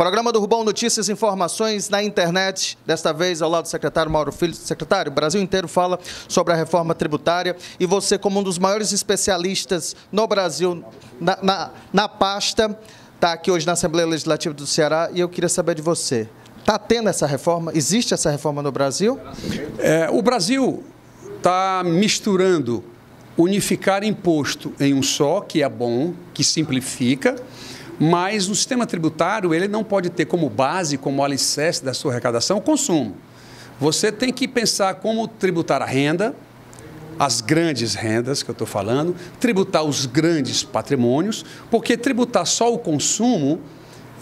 Programa do Rubão, notícias e informações na internet, desta vez ao lado do secretário Mauro Filho. Secretário, o Brasil inteiro fala sobre a reforma tributária e você, como um dos maiores especialistas no Brasil na pasta, está aqui hoje na Assembleia Legislativa do Ceará e eu queria saber de você. Está tendo essa reforma? Existe essa reforma no Brasil? O Brasil está misturando unificar imposto em um só, que é bom, que simplifica, mas o sistema tributário ele não pode ter como base, como alicerce da sua arrecadação, o consumo. Você tem que pensar como tributar a renda, as grandes rendas que eu estou falando, tributar os grandes patrimônios, porque tributar só o consumo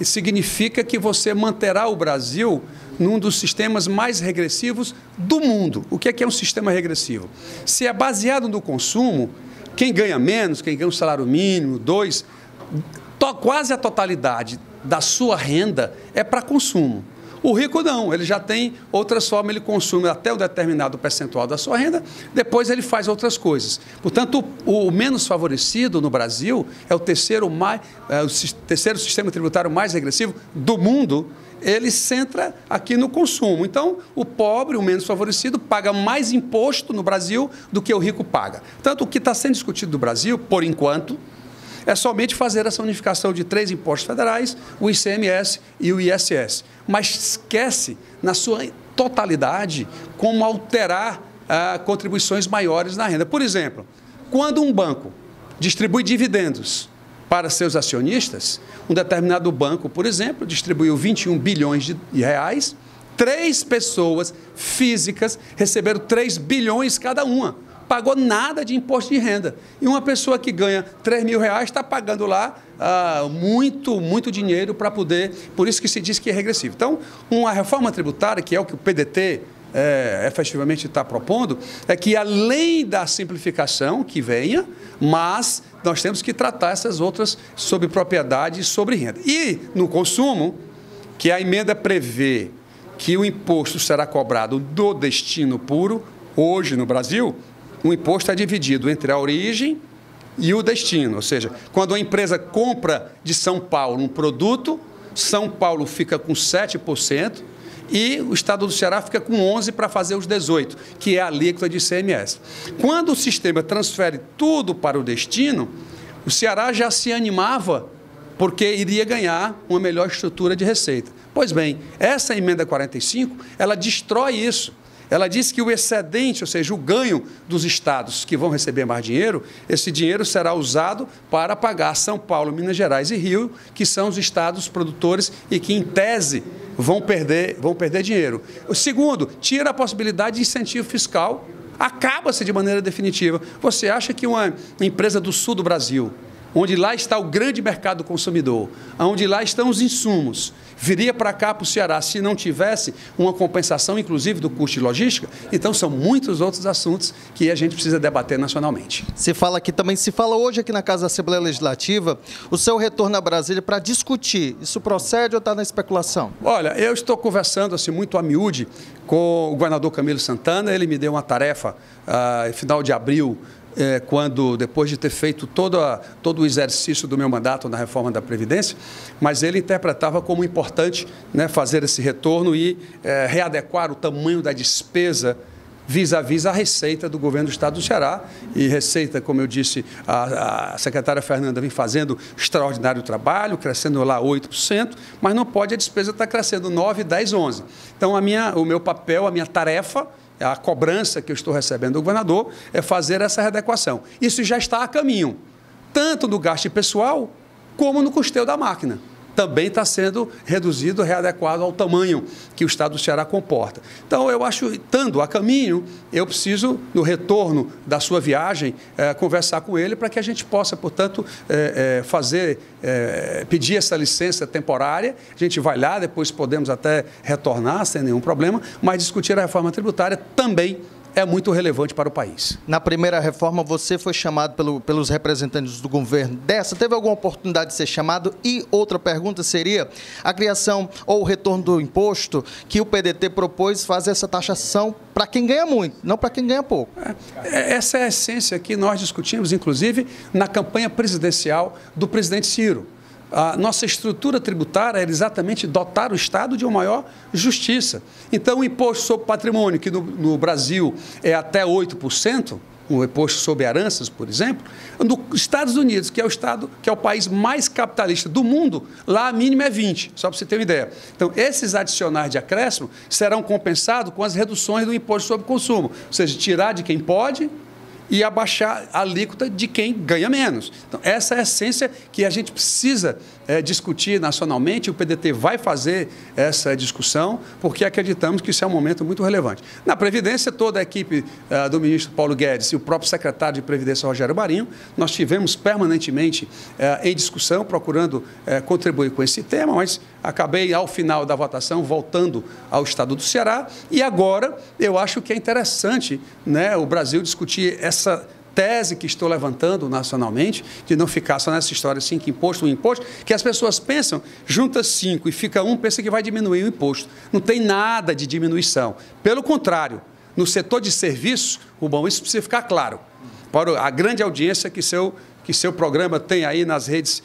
significa que você manterá o Brasil num dos sistemas mais regressivos do mundo. O que é um sistema regressivo? Se é baseado no consumo, quem ganha menos, quem ganha um salário mínimo, quase a totalidade da sua renda é para consumo. O rico não, ele já tem outras formas, ele consome até um determinado percentual da sua renda, depois ele faz outras coisas. Portanto, o menos favorecido no Brasil é o terceiro sistema tributário mais regressivo do mundo, ele centra aqui no consumo. Então, o pobre, o menos favorecido, paga mais imposto no Brasil do que o rico paga. Tanto o que está sendo discutido no Brasil, por enquanto, é somente fazer essa unificação de 3 impostos federais, o ICMS e o ISS. Mas esquece, na sua totalidade, como alterar contribuições maiores na renda. Por exemplo, quando um banco distribui dividendos para seus acionistas, um determinado banco, por exemplo, distribuiu 21 bilhões de reais, 3 pessoas físicas receberam 3 bilhões cada uma. Pagou nada de imposto de renda. E uma pessoa que ganha 3 mil reais está pagando lá muito dinheiro para poder... Por isso que se diz que é regressivo. Então, uma reforma tributária, que é o que o PDT efetivamente está propondo, é que além da simplificação que venha, mas nós temos que tratar essas outras sobre propriedade e sobre renda. E no consumo, que a emenda prevê que o imposto será cobrado do destino puro, hoje no Brasil, o imposto é dividido entre a origem e o destino, ou seja, quando a empresa compra de São Paulo um produto, São Paulo fica com 7% e o estado do Ceará fica com 11% para fazer os 18%, que é a alíquota de ICMS. Quando o sistema transfere tudo para o destino, o Ceará já se animava porque iria ganhar uma melhor estrutura de receita. Pois bem, essa emenda 45, ela destrói isso. Ela diz que o excedente, ou seja, o ganho dos estados que vão receber mais dinheiro, esse dinheiro será usado para pagar São Paulo, Minas Gerais e Rio, que são os estados produtores e que, em tese, vão perder dinheiro. O segundo, tira a possibilidade de incentivo fiscal, acaba-se de maneira definitiva. Você acha que uma empresa do sul do Brasil, onde lá está o grande mercado consumidor, onde lá estão os insumos, viria para cá, para o Ceará, se não tivesse uma compensação, inclusive, do custo de logística? Então, são muitos outros assuntos que a gente precisa debater nacionalmente. Se fala hoje aqui na Casa da Assembleia Legislativa, o seu retorno a Brasília para discutir, isso procede ou está na especulação? Olha, eu estou conversando assim, muito a miúde com o governador Camilo Santana, ele me deu uma tarefa, final de abril, quando, depois de ter feito todo o exercício do meu mandato na reforma da Previdência, mas ele interpretava como importante, né, fazer esse retorno e readequar o tamanho da despesa vis-à-vis a receita do governo do estado do Ceará. E receita, como eu disse, a secretária Fernanda vem fazendo extraordinário trabalho, crescendo lá 8%, mas não pode a despesa estar crescendo 9%, 10%, 11%. Então, o meu papel, a minha tarefa, a cobrança que eu estou recebendo do governador é fazer essa readequação. Isso já está a caminho, tanto no gasto pessoal como no custeio da máquina. Também está sendo reduzido, readequado ao tamanho que o estado do Ceará comporta. Então, eu acho, estando a caminho, eu preciso, no retorno da sua viagem, conversar com ele para que a gente possa, portanto, pedir essa licença temporária. A gente vai lá, depois podemos até retornar sem nenhum problema, mas discutir a reforma tributária também é muito relevante para o país. Na primeira reforma, você foi chamado pelos representantes do governo dessa. Teve alguma oportunidade de ser chamado? E outra pergunta seria a criação ou o retorno do imposto que o PDT propôs fazer essa taxação para quem ganha muito, não para quem ganha pouco. Essa é a essência que nós discutimos, inclusive, na campanha presidencial do presidente Ciro. a nossa estrutura tributária era exatamente dotar o Estado de uma maior justiça. Então, o imposto sobre patrimônio, que no Brasil é até 8%, o imposto sobre heranças, por exemplo, nos Estados Unidos, que é o país mais capitalista do mundo, lá a mínima é 20%, só para você ter uma ideia. Então, esses adicionais de acréscimo serão compensados com as reduções do imposto sobre consumo, ou seja, tirar de quem pode e abaixar a alíquota de quem ganha menos. Então, essa é a essência que a gente precisa discutir nacionalmente. O PDT vai fazer essa discussão, porque acreditamos que isso é um momento muito relevante. Na Previdência, toda a equipe do ministro Paulo Guedes e o próprio secretário de Previdência, Rogério Marinho, nós tivemos permanentemente em discussão, procurando contribuir com esse tema, mas acabei, ao final da votação, voltando ao estado do Ceará. E agora, eu acho que é interessante, né, o Brasil discutir essa tese que estou levantando nacionalmente, de não ficar só nessa história assim, que imposto, que as pessoas pensam, junta 5 e fica 1, pensa que vai diminuir o imposto. Não tem nada de diminuição. Pelo contrário, no setor de serviços, isso precisa ficar claro para a grande audiência que seu programa tem aí nas redes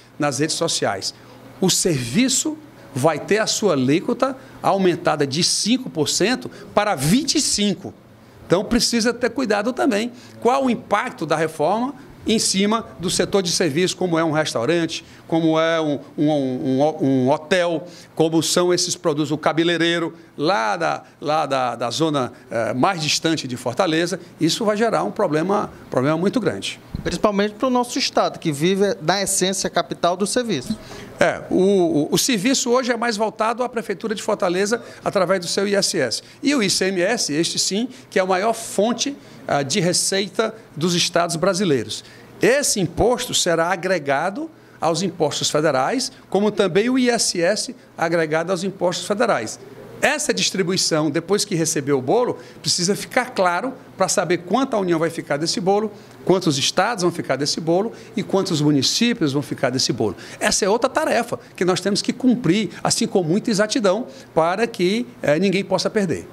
sociais. O serviço vai ter a sua alíquota aumentada de 5% para 25%. Então, precisa ter cuidado também. Qual o impacto da reforma em cima do setor de serviço, como é um restaurante, como é um hotel, como são esses produtos, o cabeleireiro, lá da zona mais distante de Fortaleza. Isso vai gerar um problema muito grande. Principalmente para o nosso estado, que vive, na essência, a capital do serviço. O serviço hoje é mais voltado à Prefeitura de Fortaleza através do seu ISS. E o ICMS, este sim, que é a maior fonte de receita dos estados brasileiros. Esse imposto será agregado aos impostos federais, como também o ISS agregado aos impostos federais. Essa distribuição, depois que receber o bolo, precisa ficar claro para saber quanto a União vai ficar desse bolo, quantos estados vão ficar desse bolo e quantos municípios vão ficar desse bolo. Essa é outra tarefa que nós temos que cumprir, assim com muita exatidão, para que ninguém possa perder.